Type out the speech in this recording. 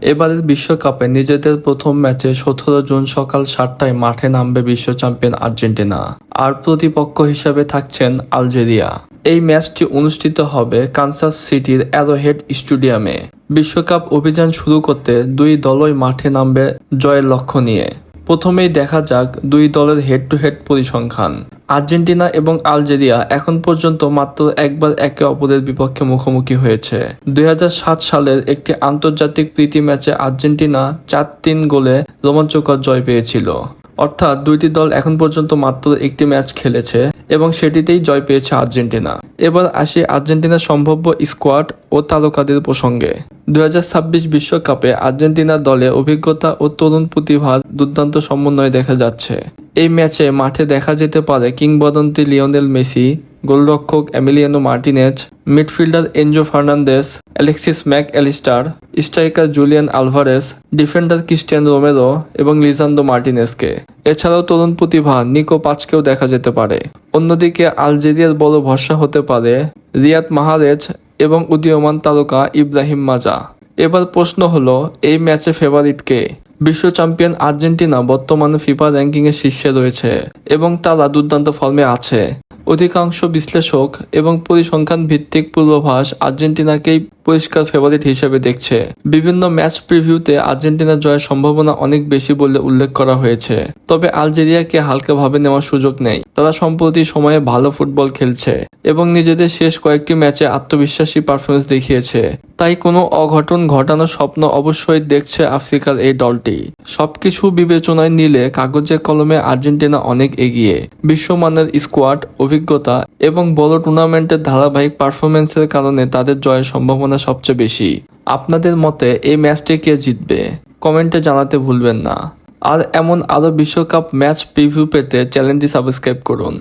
এবারের বিশ্বকাপে নিজেদের প্রথম ম্যাচে 17 জুন সকাল 7টায় মাঠে নামবে বিশ্ব চ্যাম্পিয়ন আর্জেন্টিনা, আর প্রতিপক্ষ হিসেবে থাকছেন আলজেরিয়া। এই ম্যাচটি অনুষ্ঠিত হবে কানসাস সিটির অ্যারোহেড স্টেডিয়ামে। বিশ্বকাপ অভিযান শুরু করতে দুই দলই মাঠে নামবে জয়ের লক্ষ্য নিয়ে। প্রথমেই দেখা যাক দুই দলের হেড টু হেড পরিসংখ্যান। আর্জেন্টিনা এবং আলজেরিয়া এখন পর্যন্ত মাত্র একবার একে অপরের বিপক্ষে মুখোমুখি হয়েছে। 2007 সালের একটি আন্তর্জাতিক প্রীতি ম্যাচে আর্জেন্টিনা 4-3 গোলে রোমাঞ্চকর জয় পেয়েছিল। অর্থাৎ দুইটি দল এখন পর্যন্ত মাত্র একটি ম্যাচ খেলেছে এবং সেটিতেই জয় পেয়েছে আর্জেন্টিনা। এবার আসি আর্জেন্টিনার সম্ভাব্য স্কোয়াড ও তারকাদের প্রসঙ্গে। 2026 বিশ্বকাপে আর্জেন্টিনা দলে অভিজ্ঞতা ও তরুণ প্রতিভার দুর্দান্ত সমন্বয় দেখা যাচ্ছে। এই ম্যাচে মাঠে দেখা যেতে পারে কিংবদন্তি লিওনেল মেসি, গোলরক্ষক Emiliano Martinez, midfielder Enzo Fernandez, Alexis Mac Allister, striker Julian Alvarez, defender Cristian Romero এবং লিজান্ডো মার্টিনেজকে। এছাড়াও তরুণ প্রতিভা নিকো পাচকেও দেখা যেতে পারে। অন্যদিকে আলজেরিয়ার বড় ভরসা হতে পারে রিয়াদ মাহ্রেজ এবং উদীয়মান তারকা ইব্রাহিম মাজা। এবার প্রশ্ন হলো, এই ম্যাচে ফেভারিট কে? বিশ্ব চ্যাম্পিয়ন আর্জেন্টিনা বর্তমানে ফিফা র্যাঙ্কিংয়ের শীর্ষে রয়েছে এবং তারা দুর্দান্ত ফর্মে আছে। অধিকাংশ বিশ্লেষক এবং পরিসংখ্যান ভিত্তিক পূর্বাভাস আর্জেন্টিনাকেই পরিষ্কার ফেভারিট হিসেবে দেখছে। বিভিন্ন ম্যাচ প্রিভিউতে আর্জেন্টিনার জয়ের সম্ভাবনা অনেক বেশি বলে উল্লেখ করা হয়েছে। তবে আলজেরিয়াকে হালকাভাবে নেওয়ার সুযোগ নেই। তারা সম্প্রতি সময়ে ভালো ফুটবল খেলছে এবং নিজেদের শেষ কয়েকটি ম্যাচে আত্মবিশ্বাসী পারফরমেন্স দেখিয়েছে। তাই কোনো অঘটন ঘটানোর স্বপ্ন অবশ্যই দেখছে আফ্রিকার এই দলটি। সবকিছু বিবেচনায় নিলে কাগজে কলমে আর্জেন্টিনা অনেক এগিয়ে। বিশ্বমানের স্কোয়াড, অভিজ্ঞতা এবং বড় টুর্নামেন্টের ধারাবাহিক পারফরমেন্সের কারণে তাদের জয়ের সম্ভাবনা সবচেয়ে বেশি। আপনাদের মতে এই ম্যাচটি কে জিতবে? কমেন্টে জানাতে ভুলবেন না। আর এমন আরও বিশ্বকাপ ম্যাচ প্রিভিউ পেতে চ্যানেলটি সাবস্ক্রাইব করুন।